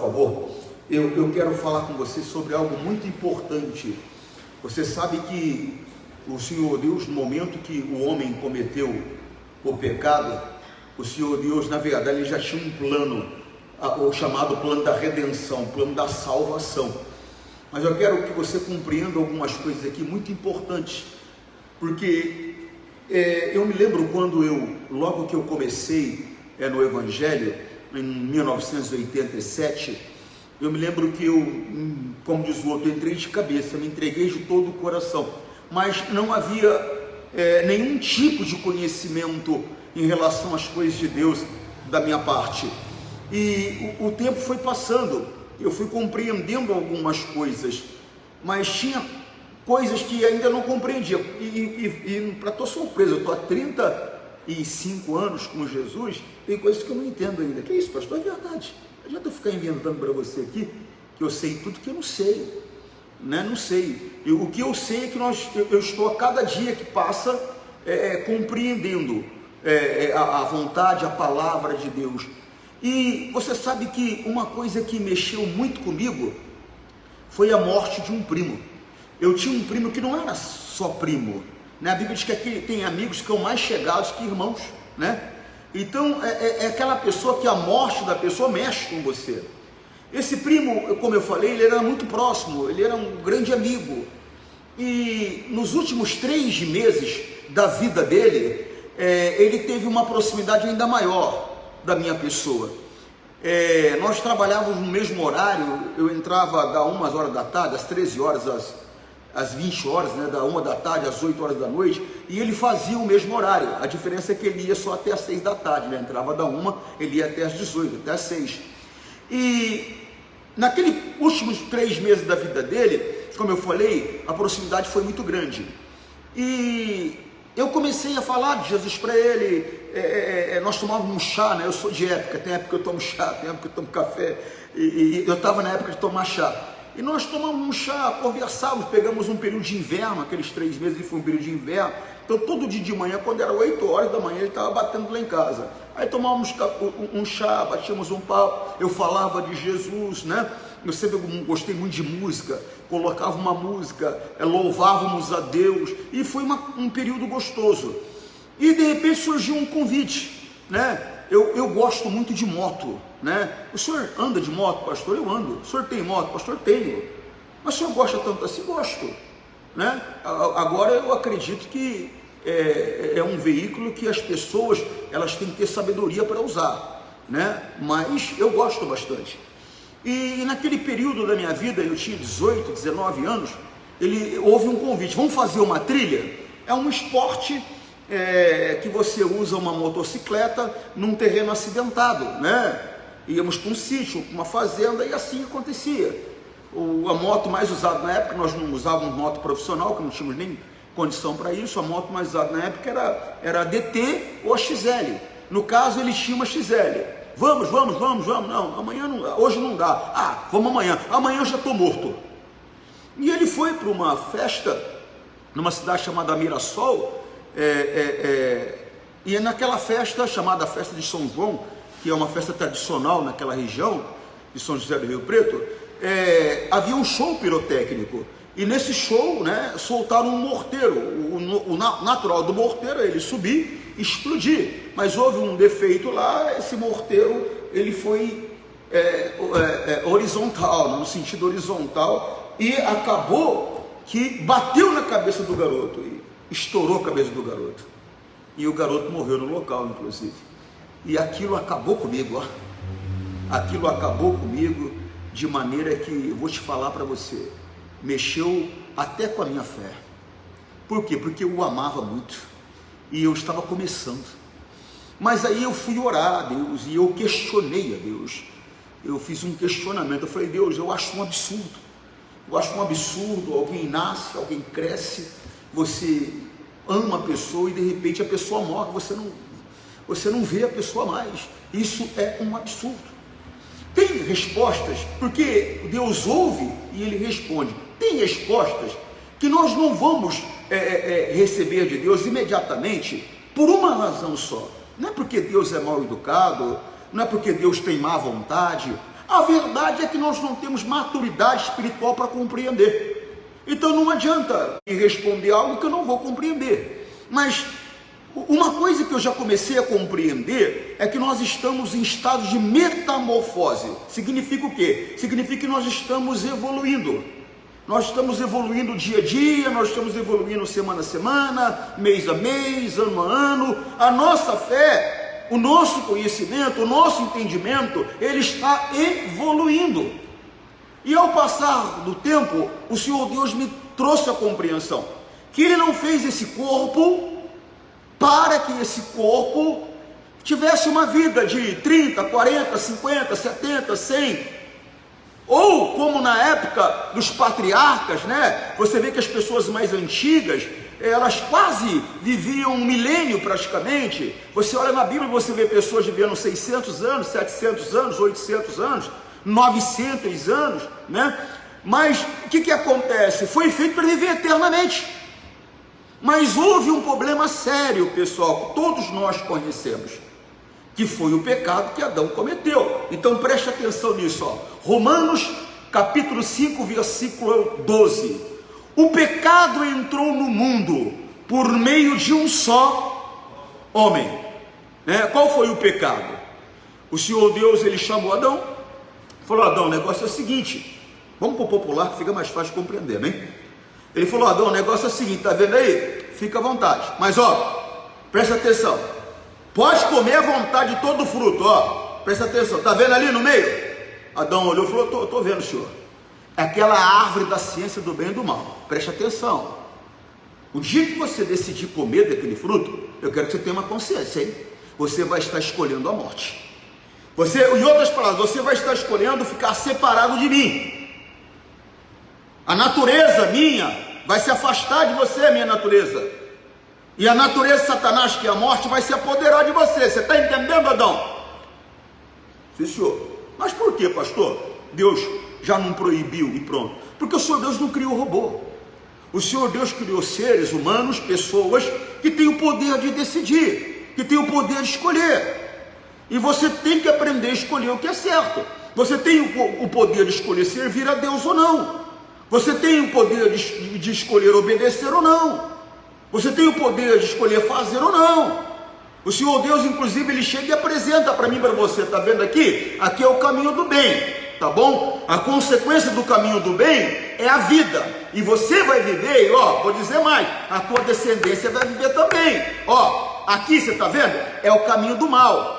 favor, eu quero falar com você sobre algo muito importante. Você sabe que o Senhor Deus, no momento que o homem cometeu o pecado, o Senhor Deus, na verdade, ele já tinha um plano, o chamado plano da redenção, plano da salvação. Mas eu quero que você compreenda algumas coisas aqui muito importantes, porque eu me lembro quando logo que eu comecei no Evangelho, em 1987, eu me lembro que como diz o outro, entrei de cabeça, me entreguei de todo o coração, mas não havia nenhum tipo de conhecimento em relação às coisas de Deus da minha parte. E o tempo foi passando, eu fui compreendendo algumas coisas, mas tinha coisas que ainda não compreendia. E para tua surpresa, eu estou há 35 anos com Jesus, tem coisas que eu não entendo ainda. Que isso, pastor? É verdade. Não adianta eu ficar inventando para você aqui que eu sei tudo que eu não sei, né? Não sei. O que eu sei é que eu estou a cada dia que passa compreendendo a vontade, a palavra de Deus. E você sabe que uma coisa que mexeu muito comigo foi a morte de um primo. Eu tinha um primo que não era só primo, né? A Bíblia diz que aqui tem amigos que são mais chegados que irmãos, né? Então é aquela pessoa que a morte da pessoa mexe com você. Esse primo, como eu falei, ele era muito próximo, ele era um grande amigo. E nos últimos 3 meses da vida dele, ele teve uma proximidade ainda maior da minha pessoa. Nós trabalhávamos no mesmo horário, eu entrava da 1 horas da tarde, às 13 horas, às 20 horas, né, da 1 da tarde às 8 horas da noite, e ele fazia o mesmo horário. A diferença é que ele ia só até às 6 da tarde, né? Entrava da 1, ele ia até às 18, até às 6. E naqueles últimos 3 meses da vida dele, como eu falei, a proximidade foi muito grande. E eu comecei a falar de Jesus para ele. Nós tomávamos um chá, né? Eu sou de época, tem época que eu tomo chá, tem época que eu tomo café, e eu estava na época de tomar chá. E nós tomamos um chá, conversávamos, pegamos um período de inverno, aqueles 3 meses foi um período de inverno. Então todo dia de manhã, quando era 8 horas da manhã, ele estava batendo lá em casa. Aí tomávamos um chá, batíamos um papo, eu falava de Jesus, né? Eu sempre gostei muito de música, colocava uma música, louvávamos a Deus, e foi um período gostoso. E de repente surgiu um convite, né? Eu gosto muito de moto, né? O senhor anda de moto, pastor? Eu ando. O senhor tem moto, pastor? Tenho. Mas o senhor gosta tanto assim? Gosto, né? Agora eu acredito que é um veículo que as pessoas elas têm que ter sabedoria para usar, né? Mas eu gosto bastante. E naquele período da minha vida, eu tinha 18, 19 anos, houve um convite, vamos fazer uma trilha? É um esporte que você usa uma motocicleta num terreno acidentado, né? Íamos para um sítio, uma fazenda, e assim acontecia. A moto mais usada na época, nós não usávamos moto profissional, que não tínhamos nem condição para isso. A moto mais usada na época era a DT ou a XL. No caso, ele tinha uma XL. Vamos, não, amanhã não dá, hoje não dá, vamos amanhã eu já estou morto. E ele foi para uma festa, numa cidade chamada Mirassol, e naquela festa, chamada Festa de São João, que é uma festa tradicional naquela região, de São José do Rio Preto, havia um show pirotécnico, e nesse show, né, soltaram um morteiro. O natural do morteiro é ele subir e explodir, mas houve um defeito lá. Esse morteiro ele foi horizontal, no sentido horizontal, e acabou que bateu na cabeça do garoto, e estourou a cabeça do garoto, e o garoto morreu no local, inclusive. E aquilo acabou comigo, aquilo acabou comigo de maneira que, eu vou te falar para você, mexeu até com a minha fé. Por quê? Porque eu o amava muito, e eu estava começando. Mas aí eu fui orar a Deus, e eu questionei a Deus. Eu fiz um questionamento, eu falei: Deus, eu acho um absurdo. Eu acho um absurdo, alguém nasce, alguém cresce, você ama a pessoa e de repente a pessoa morre, você não vê a pessoa mais. Isso é um absurdo. Tem respostas, porque Deus ouve e Ele responde. Tem respostas que nós não vamos receber de Deus imediatamente, por uma razão só. Não é porque Deus é mal educado, não é porque Deus tem má vontade. A verdade é que nós não temos maturidade espiritual para compreender. Então não adianta me responder algo que eu não vou compreender. Mas uma coisa que eu já comecei a compreender é que nós estamos em estado de metamorfose. Significa o quê? Significa que nós estamos evoluindo. Nós estamos evoluindo dia a dia, nós estamos evoluindo semana a semana, mês a mês, ano a ano. A nossa fé, o nosso conhecimento, o nosso entendimento, ele está evoluindo. E ao passar do tempo, o Senhor Deus me trouxe a compreensão que Ele não fez esse corpo para que esse corpo tivesse uma vida de 30, 40, 50, 70, 100, ou como na época dos patriarcas, né? Você vê que as pessoas mais antigas, elas quase viviam um milênio praticamente. Você olha na Bíblia e você vê pessoas vivendo 600 anos, 700 anos, 800 anos, 900 anos, né? Mas o que acontece? Foi feito para viver eternamente. Mas houve um problema sério, pessoal, que todos nós conhecemos, que foi o pecado que Adão cometeu. Então preste atenção nisso, ó. Romanos capítulo 5, versículo 12. O pecado entrou no mundo por meio de um só homem, né? Qual foi o pecado? O Senhor Deus, ele chamou Adão, falou: Adão, o negócio é o seguinte, vamos para o popular que fica mais fácil de compreender, né? Ele falou: Adão, o negócio é o seguinte, tá vendo aí? Fica à vontade, mas ó, presta atenção, pode comer à vontade de todo o fruto, ó, presta atenção, tá vendo ali no meio? Adão olhou e falou: tô vendo, senhor. É aquela árvore da ciência do bem e do mal. Preste atenção. O dia que você decidir comer daquele fruto, eu quero que você tenha uma consciência, hein? Você vai estar escolhendo a morte. Você, em outras palavras, você vai estar escolhendo ficar separado de mim. A natureza minha vai se afastar de você, a minha natureza. E a natureza de Satanás, que é a morte, vai se apoderar de você. Você está entendendo, Adão? Sim, senhor. Mas por que, pastor? Deus já não proibiu e pronto. Porque o Senhor Deus não criou robô. O Senhor Deus criou seres humanos, pessoas que têm o poder de decidir, que têm o poder de escolher. E você tem que aprender a escolher o que é certo. Você tem o poder de escolher servir a Deus ou não. Você tem o poder de escolher obedecer ou não. Você tem o poder de escolher fazer ou não. O Senhor Deus, inclusive, ele chega e apresenta para mim e para você, tá vendo aqui? Aqui é o caminho do bem, tá bom? A consequência do caminho do bem é a vida, e você vai viver, e ó, vou dizer mais, a tua descendência vai viver também. Ó, aqui você tá vendo? É o caminho do mal.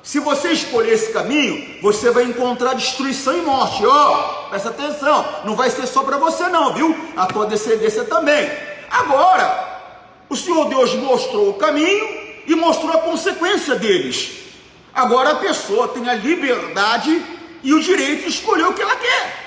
Se você escolher esse caminho, você vai encontrar destruição e morte. Ó, presta atenção, não vai ser só para você não, viu? A tua descendência também. Agora, o Senhor Deus mostrou o caminho e mostrou a consequência deles. Agora a pessoa tem a liberdade e o direito de escolher o que ela quer.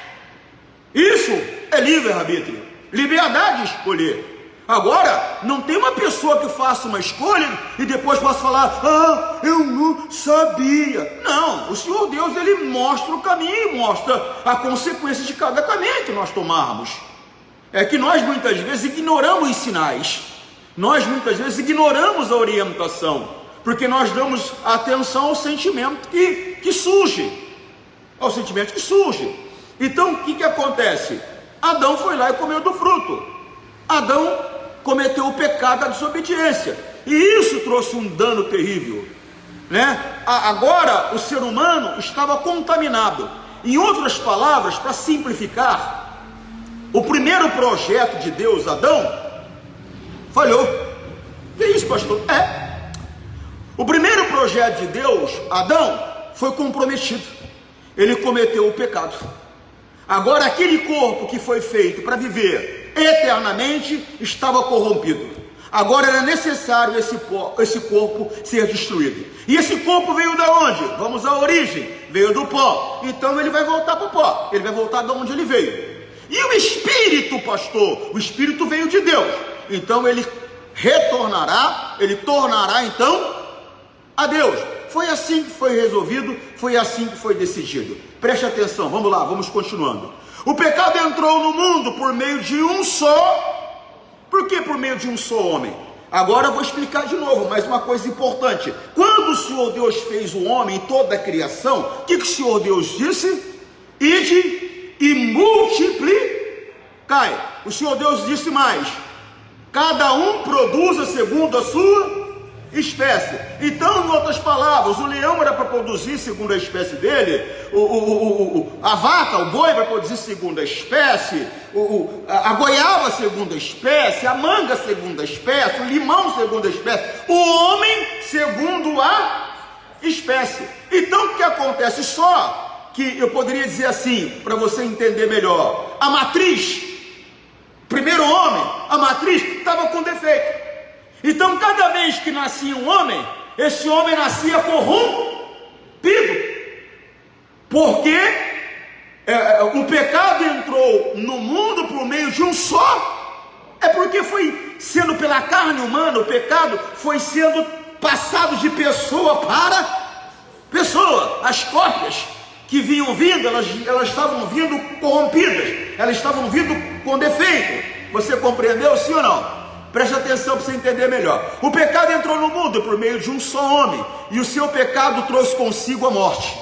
Isso é livre-arbítrio, liberdade de escolher. Agora, não tem uma pessoa que faça uma escolha e depois possa falar: ah, eu não sabia. Não, o Senhor Deus, ele mostra o caminho e mostra a consequência de cada caminho que nós tomarmos. É que nós muitas vezes ignoramos os sinais. Nós muitas vezes ignoramos a orientação, porque nós damos atenção ao sentimento que surge, ao sentimento que surge. Então o que acontece? Adão foi lá e comeu do fruto. Adão cometeu o pecado da desobediência, e isso trouxe um dano terrível, né? Agora o ser humano estava contaminado. Em outras palavras, para simplificar, o primeiro projeto de Deus, Adão, falhou. Que isso, pastor? O primeiro projeto de Deus, Adão, foi comprometido. Ele cometeu o pecado. Agora aquele corpo que foi feito para viver eternamente estava corrompido. Agora era necessário esse corpo ser destruído. E esse corpo veio da onde? Vamos à origem. Veio do pó. Então ele vai voltar para o pó. Ele vai voltar de onde ele veio. E o Espírito, pastor? O Espírito veio de Deus. Então ele retornará, ele tornará então a Deus. Foi assim que foi resolvido, foi assim que foi decidido. Preste atenção, vamos lá, vamos continuando. O pecado entrou no mundo por meio de um só. Por que por meio de um só homem? Agora eu vou explicar de novo, mas uma coisa importante. Quando o o Senhor Deus fez o homem, toda a criação, o que o Senhor Deus disse? Ide e multiplicai. O Senhor Deus disse mais: cada um produza segundo a sua espécie. Então, em outras palavras, o leão era para produzir segundo a espécie dele, a vaca, o boi para produzir segundo a espécie, a goiaba segundo a espécie, a manga segundo a espécie, o limão segundo a espécie, o homem segundo a espécie. Então, o que acontece? Só que eu poderia dizer assim, para você entender melhor, a matriz, primeiro homem, a matriz estava com defeito. Então, cada vez que nascia um homem, esse homem nascia corrompido, porque o pecado entrou no mundo por meio de um só. É porque foi sendo pela carne humana, o pecado foi sendo passado de pessoa para pessoa. As cópias que vinham vindo, elas estavam vindo corrompidas, elas estavam vindo com defeito. Você compreendeu, sim ou não? Preste atenção para você entender melhor. O pecado entrou no mundo por meio de um só homem, e o seu pecado trouxe consigo a morte.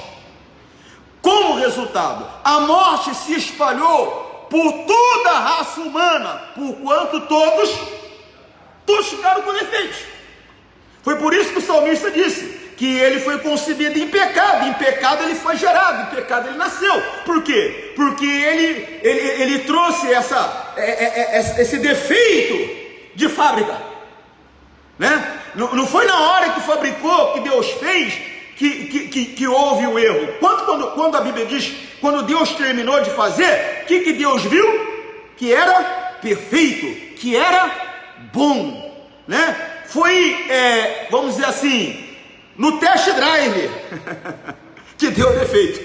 Como resultado, a morte se espalhou por toda a raça humana, porquanto todos ficaram com defeitos. Foi por isso que o salmista disse que ele foi concebido em pecado ele foi gerado, em pecado ele nasceu. Por quê? Porque ele trouxe esse defeito de fábrica, né? Não foi na hora que fabricou, que Deus fez, que houve o erro. Quando a Bíblia diz, quando Deus terminou de fazer, o que Deus viu? Que era perfeito, que era bom, né? Foi, vamos dizer assim, no test drive que deu defeito.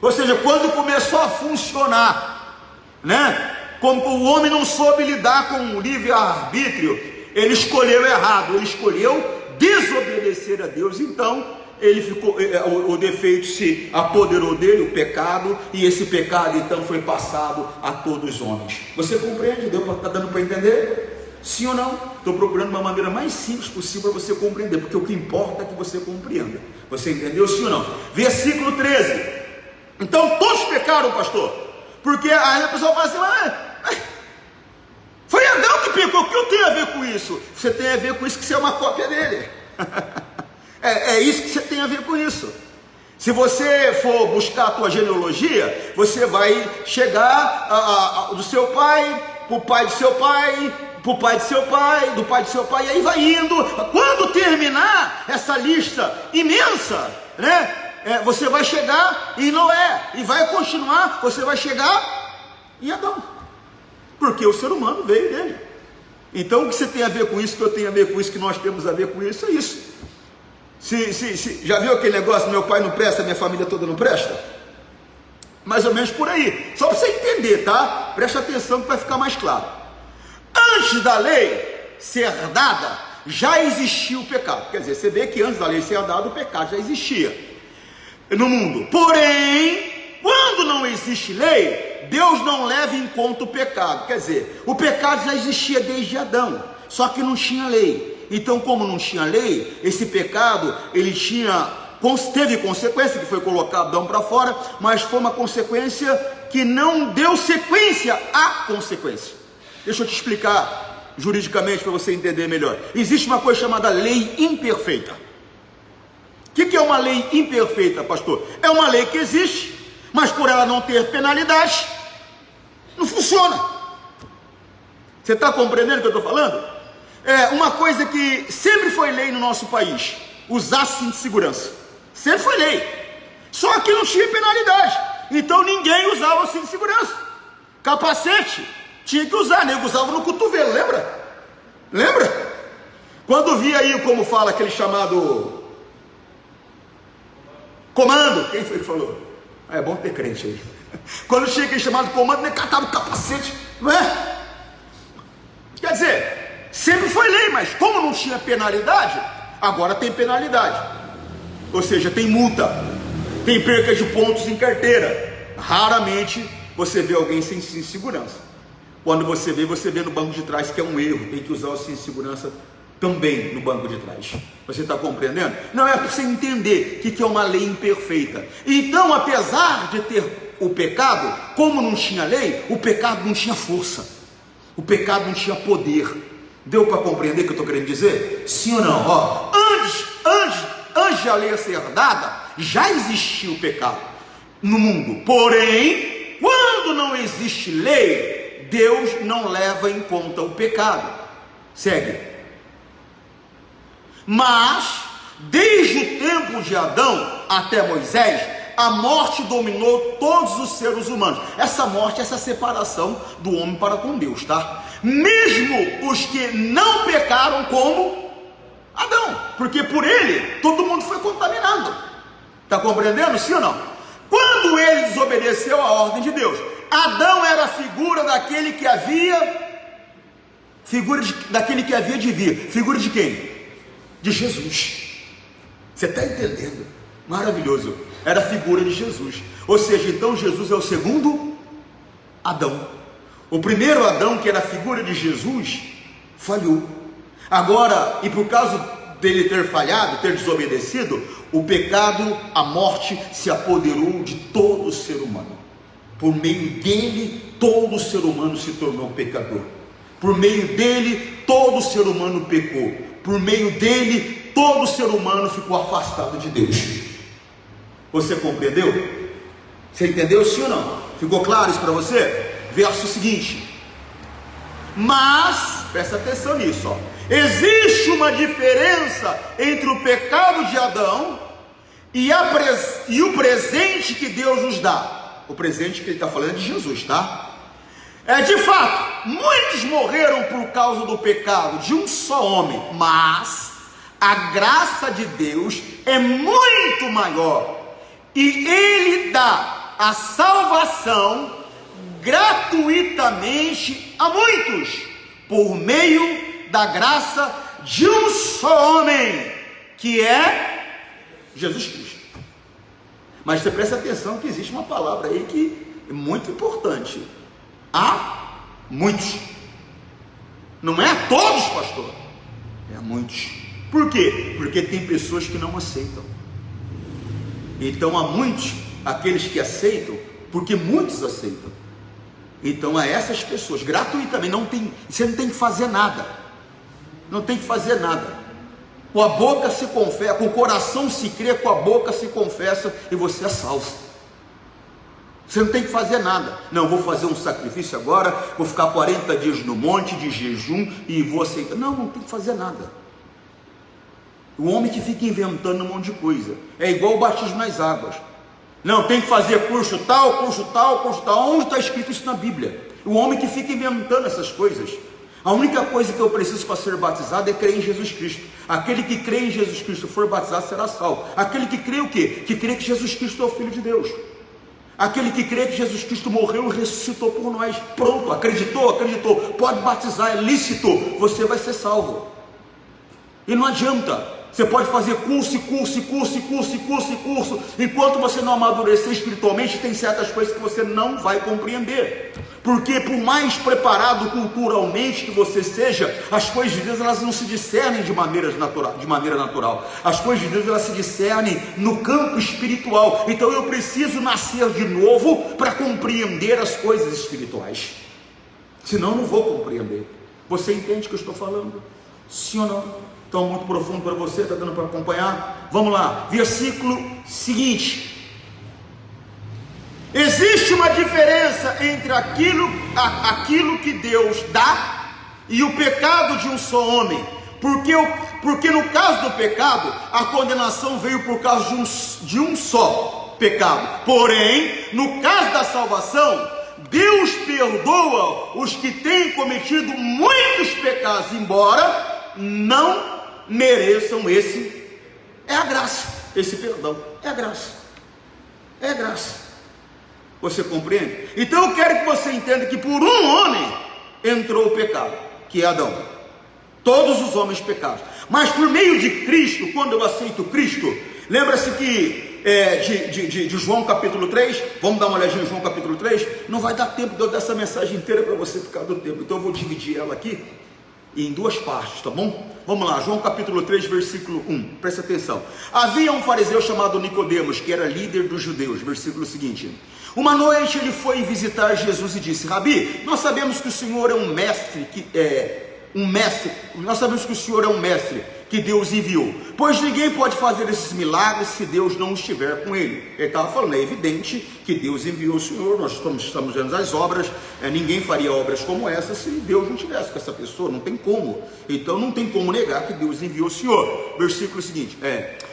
Ou seja, quando começou a funcionar, né? Como o homem não soube lidar com o livre-arbítrio, ele escolheu errado, ele escolheu desobedecer a Deus. Então ele ficou, o defeito se apoderou dele, o pecado, e esse pecado então foi passado a todos os homens. Você compreende? Está dando para entender? Sim ou não? Estou procurando uma maneira mais simples possível para você compreender, porque o que importa é que você compreenda. Você entendeu, sim ou não? Versículo 13. Então todos pecaram, pastor, porque aí a pessoa fala assim: foi Adão que pecou, o que eu tenho a ver com isso? Você tem a ver com isso, que você é uma cópia dele. É isso que você tem a ver com isso. Se você for buscar a tua genealogia, você vai chegar do seu pai, para o pai do seu pai, para o pai do seu pai, do pai do seu pai, e aí vai indo. Quando terminar essa lista imensa, né? Você vai chegar em Noé, e vai continuar, você vai chegar em Adão, porque o ser humano veio dele. Então o que você tem a ver com isso, que eu tenho a ver com isso, que nós temos a ver com isso, é isso. Já viu aquele negócio, meu pai não presta, minha família toda não presta? Mais ou menos por aí, só para você entender, tá? Presta atenção que vai ficar mais claro. Antes da lei ser dada, já existia o pecado. Quer dizer, você vê que antes da lei ser dada, o pecado já existia no mundo. Porém, quando não existe lei, Deus não leva em conta o pecado. Quer dizer, o pecado já existia desde Adão, só que não tinha lei. Então, como não tinha lei, esse pecado, ele teve consequência, que foi colocar Adão para fora, mas foi uma consequência que não deu sequência à consequência. Deixa eu te explicar juridicamente para você entender melhor. Existe uma coisa chamada lei imperfeita. O que é uma lei imperfeita, pastor? É uma lei que existe, mas por ela não ter penalidade, não funciona. Você está compreendendo o que eu estou falando? É uma coisa que sempre foi lei no nosso país: usar cinto de segurança. Sempre foi lei, só que não tinha penalidade. Então ninguém usava o cinto de segurança. Capacete tinha que usar, nego usava no cotovelo, lembra? Quando via aí, como fala aquele chamado comando, quem foi que falou? É bom ter crente aí. Quando tinha aquele chamado comando, nem catava o capacete, não é? Quer dizer, sempre foi lei, mas como não tinha penalidade, agora tem penalidade. Ou seja, tem multa, tem perca de pontos em carteira. Raramente você vê alguém sem cinto de segurança. Quando você vê no banco de trás que é um erro, tem que usar o cinto de segurança também no banco de trás. Você está compreendendo? Não é para você entender que é uma lei imperfeita. Então, apesar de ter o pecado, como não tinha lei, o pecado não tinha força, o pecado não tinha poder. Deu para compreender o que eu estou querendo dizer? Sim ou não? Ó, antes de a lei ser dada, já existia o pecado no mundo. Porém, quando não existe lei, Deus não leva em conta o pecado. Segue. Mas, desde o tempo de Adão até Moisés, a morte dominou todos os seres humanos. Essa morte, essa separação do homem para com Deus, tá? Mesmo os que não pecaram como Adão, porque por ele todo mundo foi contaminado. Está compreendendo, sim ou não? Quando ele desobedeceu a ordem de Deus, Adão era a figura daquele que havia, daquele que havia de vir. Figura de quem? De Jesus. Você está entendendo? Maravilhoso. Era a figura de Jesus. Ou seja, então Jesus é o segundo Adão. O primeiro Adão, que era a figura de Jesus, falhou. Agora, e por causa dele ter falhado, ter desobedecido, o pecado, a morte se apoderou de todo o ser humano. Por meio dele, todo o ser humano se tornou pecador. Por meio dele, todo ser humano pecou. Por meio dele, todo ser humano ficou afastado de Deus. Você compreendeu? Você entendeu, sim ou não? Ficou claro isso para você? Verso seguinte. Mas, presta atenção nisso, ó. Existe uma diferença entre o pecado de Adão e o presente que Deus nos dá. O presente que ele está falando é de Jesus, tá? De fato, muitos morreram por causa do pecado de um só homem, mas a graça de Deus é muito maior, e Ele dá a salvação gratuitamente a muitos, por meio da graça de um só homem, que é Jesus Cristo. Mas você presta atenção que existe uma palavra aí que é muito importante. Há muitos. Não é a todos, pastor. É a muitos. Por quê? Porque tem pessoas que não aceitam. Então há muitos, aqueles que aceitam, porque muitos aceitam. Então a essas pessoas, gratuitamente, você não tem que fazer nada. Não tem que fazer nada. Com a boca se confessa, com o coração se crê, com a boca se confessa e você é salvo. Você não tem que fazer nada. Não, vou fazer um sacrifício agora, vou ficar 40 dias no monte de jejum e vou aceitar. Não, não tem que fazer nada. O homem que fica inventando um monte de coisa é igual o batismo nas águas. Não, tem que fazer curso tal, curso tal, curso tal. Onde está escrito isso na Bíblia? O homem que fica inventando essas coisas. A única coisa que eu preciso para ser batizado é crer em Jesus Cristo. Aquele que crê em Jesus Cristo for batizado será salvo. Aquele que crê o quê? Que crê que Jesus Cristo é o Filho de Deus. Aquele que crê que Jesus Cristo morreu e ressuscitou por nós. Pronto, acreditou, pode batizar, é lícito, você vai ser salvo. E não adianta. Você pode fazer curso, enquanto você não amadurecer espiritualmente, tem certas coisas que você não vai compreender, porque por mais preparado culturalmente que você seja, as coisas de Deus, elas não se discernem de maneira natural, as coisas de Deus, elas se discernem no campo espiritual. Então eu preciso nascer de novo para compreender as coisas espirituais, senão eu não vou compreender. Você entende o que eu estou falando? Sim ou não? Então, muito profundo para você, está dando para acompanhar? Vamos lá, versículo seguinte. Existe uma diferença entre aquilo que Deus dá e o pecado de um só homem, porque no caso do pecado, a condenação veio por causa de um só pecado. Porém, no caso da salvação, Deus perdoa os que têm cometido muitos pecados, embora não mereçam é a graça, esse perdão, é a graça, você compreende? Então eu quero que você entenda que por um homem entrou o pecado, que é Adão, todos os homens pecaram, mas por meio de Cristo, quando eu aceito Cristo, lembra-se que de João capítulo 3, vamos dar uma olhadinha em João capítulo 3, não vai dar tempo de eu dar essa mensagem inteira para você ficar do tempo, então eu vou dividir ela aqui, em duas partes, tá bom? Vamos lá, João capítulo 3, versículo 1, presta atenção. Havia um fariseu chamado Nicodemos, que era líder dos judeus, versículo seguinte. Uma noite ele foi visitar Jesus e disse: Rabi, nós sabemos que o Senhor é um mestre, nós sabemos que o Senhor é um mestre que Deus enviou, pois ninguém pode fazer esses milagres se Deus não estiver com ele. Ele estava falando, é evidente que Deus enviou o Senhor, nós estamos vendo as obras, ninguém faria obras como essa se Deus não estivesse com essa pessoa, não tem como, então não tem como negar que Deus enviou o Senhor. Versículo seguinte,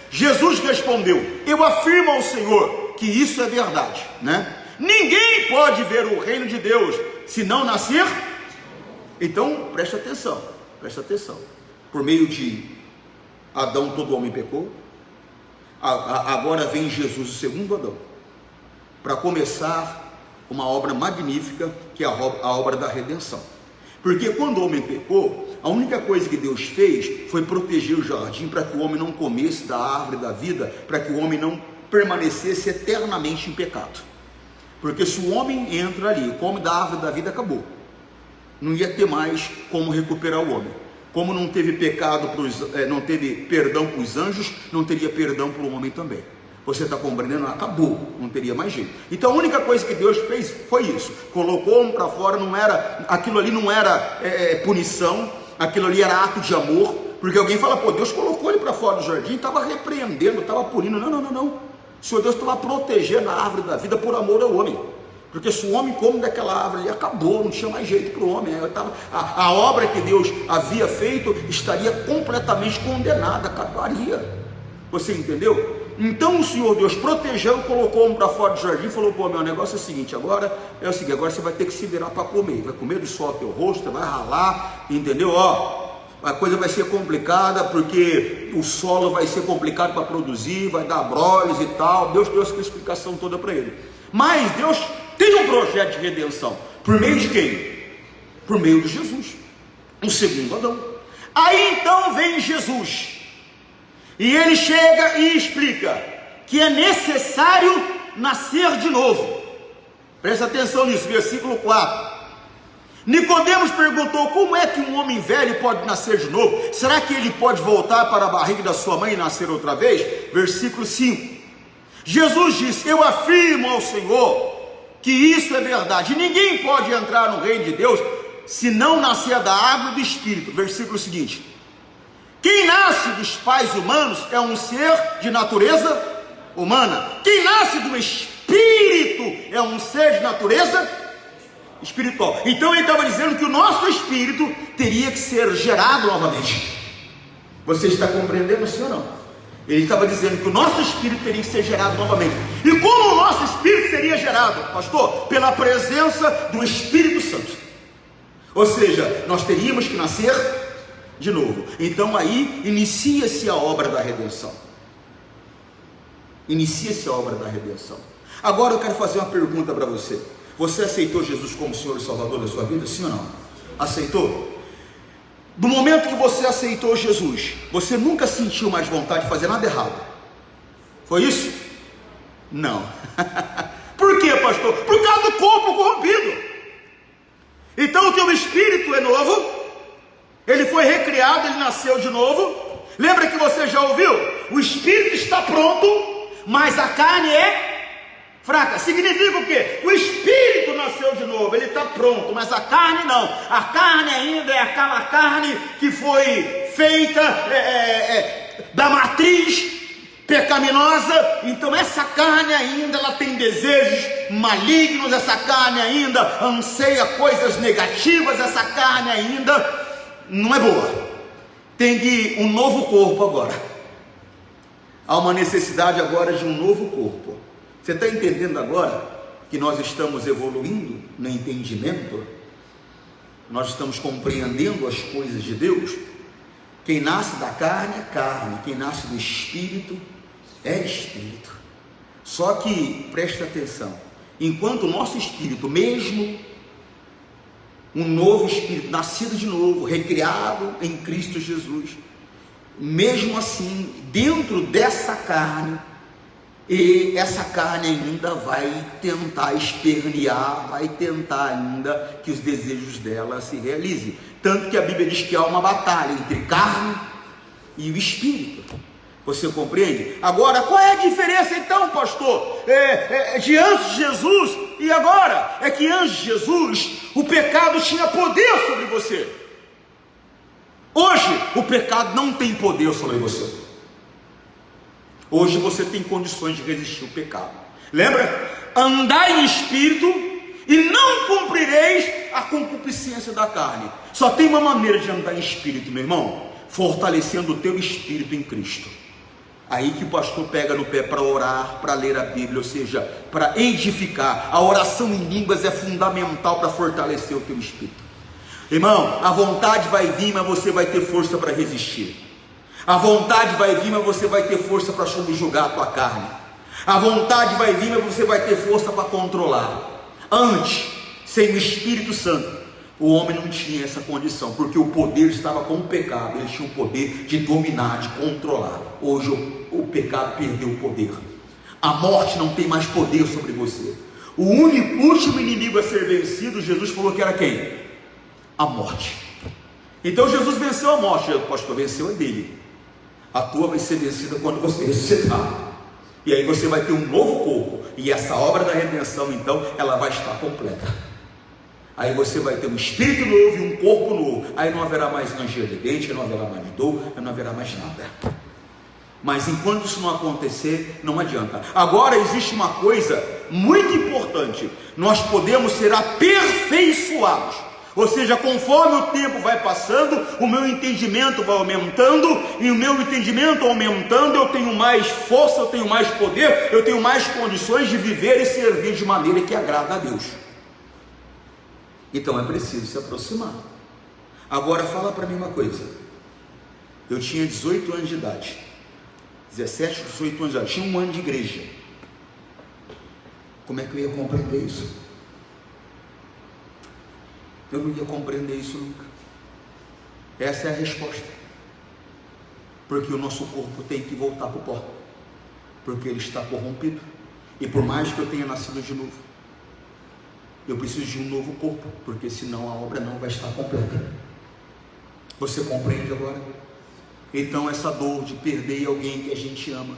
Jesus respondeu: eu afirmo ao Senhor que isso é verdade, né? Ninguém pode ver o reino de Deus se não nascer. Então presta atenção, por meio de Adão todo homem pecou, agora vem Jesus, o segundo Adão, para começar uma obra magnífica, que é a obra da redenção. Porque quando o homem pecou, a única coisa que Deus fez foi proteger o jardim, para que o homem não comesse da árvore da vida, para que o homem não permanecesse eternamente em pecado. Porque se o homem entra ali, come da árvore da vida, acabou, não ia ter mais como recuperar o homem. Como não teve pecado, não teve perdão para os anjos, não teria perdão para o homem também. Você está compreendendo? Acabou, não teria mais jeito. Então a única coisa que Deus fez foi isso, colocou o homem para fora. Aquilo ali não era punição, aquilo ali era ato de amor. Porque alguém fala, pô, Deus colocou ele para fora do jardim, estava repreendendo, estava punindo. Não, o Senhor Deus estava protegendo a árvore da vida por amor ao homem. Porque se o homem come daquela árvore ali, acabou, não tinha mais jeito para o homem. A obra que Deus havia feito estaria completamente condenada, acabaria. Você entendeu? Então o Senhor Deus protegeu, colocou o homem para fora do jardim e falou: pô, meu negócio é o seguinte, agora você vai ter que se virar para comer. Vai comer do sol ao teu rosto, você vai ralar, entendeu? A coisa vai ser complicada, porque o solo vai ser complicado para produzir, vai dar broles e tal. Deus deu essa explicação toda para ele. Mas Deus tem um projeto de redenção, por meio de quem? Por meio de Jesus, o segundo Adão. Aí então vem Jesus, e ele chega e explica que é necessário nascer de novo. Presta atenção nisso, versículo 4. Nicodemos perguntou: como é que um homem velho pode nascer de novo? Será que ele pode voltar para a barriga da sua mãe e nascer outra vez? Versículo 5. Jesus disse: eu afirmo ao Senhor que isso é verdade. Ninguém pode entrar no reino de Deus se não nascer da água e do Espírito. Versículo seguinte: quem nasce dos pais humanos é um ser de natureza humana. Quem nasce do Espírito é um ser de natureza espiritual. Então ele estava dizendo que o nosso espírito teria que ser gerado novamente. Você está compreendendo, sim ou não? Ele estava dizendo que o nosso espírito teria que ser gerado novamente. E como o nosso espírito seria gerado, pastor? Pela presença do Espírito Santo. Ou seja, nós teríamos que nascer de novo. Então aí inicia-se a obra da redenção. Agora eu quero fazer uma pergunta para você. Você aceitou Jesus como Senhor e Salvador da sua vida, sim ou não? Aceitou? Do momento que você aceitou Jesus, você nunca sentiu mais vontade de fazer nada errado? Foi isso? Não. Por quê, pastor? Por causa do corpo corrompido. Então o teu espírito é novo, ele foi recriado, ele nasceu de novo. Lembra que você já ouviu? O espírito está pronto, mas a carne é fraca. Significa o quê? O espírito nasceu de novo, ele está pronto, mas a carne não. A carne ainda é aquela carne que foi feita da matriz pecaminosa. Então essa carne ainda, ela tem desejos malignos, essa carne ainda anseia coisas negativas, essa carne ainda não é boa. Tem que um novo corpo agora. Há uma necessidade agora de um novo corpo. Você está entendendo agora que nós estamos evoluindo no entendimento? Nós estamos compreendendo as coisas de Deus? Quem nasce da carne é carne, quem nasce do Espírito é Espírito. Só que, presta atenção, enquanto o nosso Espírito, mesmo um novo Espírito, nascido de novo, recriado em Cristo Jesus, mesmo assim, dentro dessa carne, e essa carne ainda vai tentar espernear, vai tentar ainda que os desejos dela se realizem. Tanto que a Bíblia diz que há uma batalha entre carne e o espírito. Você compreende? Agora, qual é a diferença então, pastor? De antes de Jesus e agora? É que antes de Jesus, o pecado tinha poder sobre você. Hoje, o pecado não tem poder sobre você. Hoje você tem condições de resistir ao pecado. Lembra? Andai em espírito e não cumprireis a concupiscência da carne. Só tem uma maneira de andar em espírito, meu irmão: fortalecendo o teu espírito em Cristo. Aí que o pastor pega no pé para orar, para ler a Bíblia, ou seja, para edificar. A oração em línguas é fundamental para fortalecer o teu espírito. Irmão, a vontade vai vir, mas você vai ter força para resistir. A vontade vai vir, mas você vai ter força para subjugar a tua carne. A vontade vai vir, mas você vai ter força para controlar. Antes, sem o Espírito Santo, o homem não tinha essa condição, porque o poder estava com o pecado. Ele tinha o poder de dominar, de controlar. Hoje o pecado perdeu o poder. A morte não tem mais poder sobre você. O último inimigo a ser vencido, Jesus falou que era quem? A morte. Então Jesus venceu a morte. O pastor venceu a dele. A tua vai ser vencida quando você ressuscitar. E aí você vai ter um novo corpo. E essa obra da redenção, então, ela vai estar completa. Aí você vai ter um espírito novo e um corpo novo. Aí não haverá mais ranger de dente, não haverá mais dor, não haverá mais nada. Mas enquanto isso não acontecer, não adianta. Agora existe uma coisa muito importante: nós podemos ser aperfeiçoados. Ou seja, conforme o tempo vai passando, o meu entendimento vai aumentando, e o meu entendimento aumentando, eu tenho mais força, eu tenho mais poder, eu tenho mais condições de viver e servir de maneira que agrada a Deus. Então é preciso se aproximar. Agora fala para mim uma coisa: eu tinha 18 anos de idade, 17, 18 anos de idade, tinha um ano de igreja. Como é que eu ia compreender isso? Eu não ia compreender isso nunca. Essa é a resposta. Porque o nosso corpo tem que voltar para o pó, porque ele está corrompido. E por mais que eu tenha nascido de novo, eu preciso de um novo corpo, porque senão a obra não vai estar completa. Você compreende agora? Então essa dor de perder alguém que a gente ama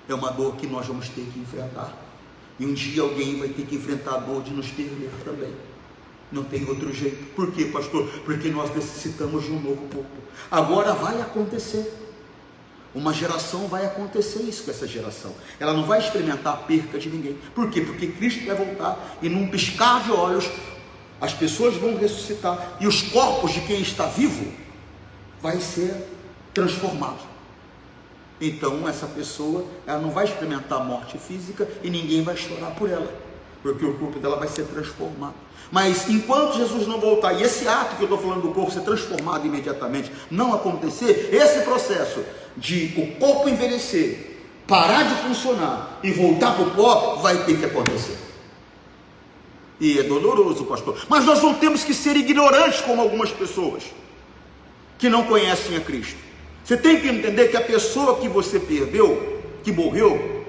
é uma dor que nós vamos ter que enfrentar. E um dia alguém vai ter que enfrentar a dor de nos perder também. Não tem outro jeito. Por quê, pastor? Porque nós necessitamos de um novo corpo. Agora vai acontecer. Uma geração vai acontecer isso com essa geração. Ela não vai experimentar a perca de ninguém. Por quê? Porque Cristo vai voltar e num piscar de olhos as pessoas vão ressuscitar e os corpos de quem está vivo vai ser transformado. Então essa pessoa, ela não vai experimentar a morte física e ninguém vai chorar por ela, porque o corpo dela vai ser transformado. Mas enquanto Jesus não voltar, e esse ato que eu estou falando do corpo ser transformado imediatamente não acontecer, esse processo de o corpo envelhecer, parar de funcionar e voltar para o pó, vai ter que acontecer. E é doloroso, pastor, mas nós não temos que ser ignorantes como algumas pessoas que não conhecem a Cristo. Você tem que entender que a pessoa que você perdeu, que morreu,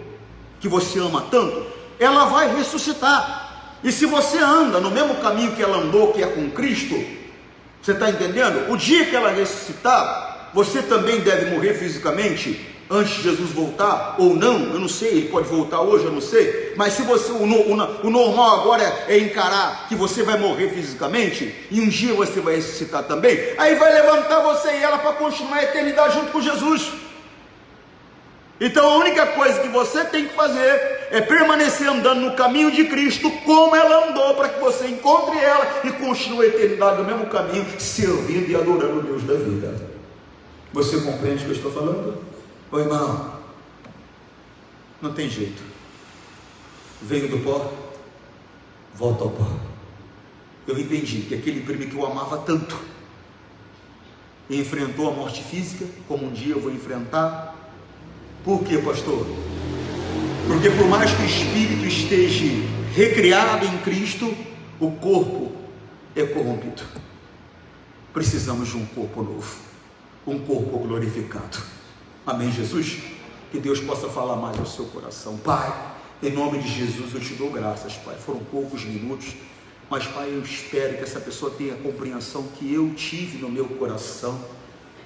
que você ama tanto, ela vai ressuscitar. E se você anda no mesmo caminho que ela andou, que é com Cristo, você está entendendo? O dia que ela ressuscitar, você também deve morrer fisicamente, antes de Jesus voltar, ou não, eu não sei, ele pode voltar hoje, eu não sei, mas se você, o normal agora é encarar que você vai morrer fisicamente, e um dia você vai ressuscitar também, aí vai levantar você e ela para continuar a eternidade junto com Jesus. Então a única coisa que você tem que fazer é permanecer andando no caminho de Cristo, como ela andou, para que você encontre ela e continue a eternidade no mesmo caminho, servindo e adorando o Deus da vida. Você compreende o que eu estou falando? Ô irmão, não tem jeito. Veio do pó, volta ao pó. Eu entendi que aquele primo que eu amava tanto enfrentou a morte física, como um dia eu vou enfrentar. Por quê, pastor? Porque por mais que o espírito esteja recriado em Cristo, o corpo é corrompido. Precisamos de um corpo novo, um corpo glorificado. Amém, Jesus? Que Deus possa falar mais ao seu coração. Pai, em nome de Jesus eu te dou graças, Pai. Foram poucos minutos, Mas, Pai, eu espero que essa pessoa tenha a compreensão que eu tive no meu coração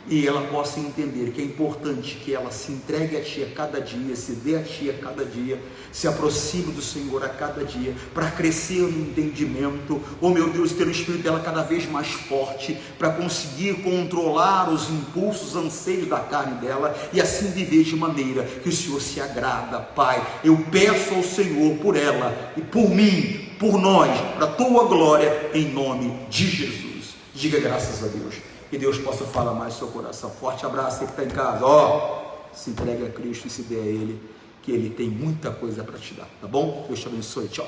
e ela possa entender que é importante que ela se entregue a Ti a cada dia, se dê a Ti a cada dia, se aproxime do Senhor a cada dia, para crescer no entendimento, meu Deus, ter o Espírito dela cada vez mais forte, para conseguir controlar os impulsos, anseios da carne dela, e assim viver de maneira que o Senhor se agrada. Pai, eu peço ao Senhor por ela e por mim, por nós, para a Tua glória, em nome de Jesus. Diga graças a Deus. Que Deus possa falar mais no seu coração. Forte abraço, você que está em casa. Se entregue a Cristo e se dê a Ele, que Ele tem muita coisa para te dar, tá bom? Deus te abençoe, tchau.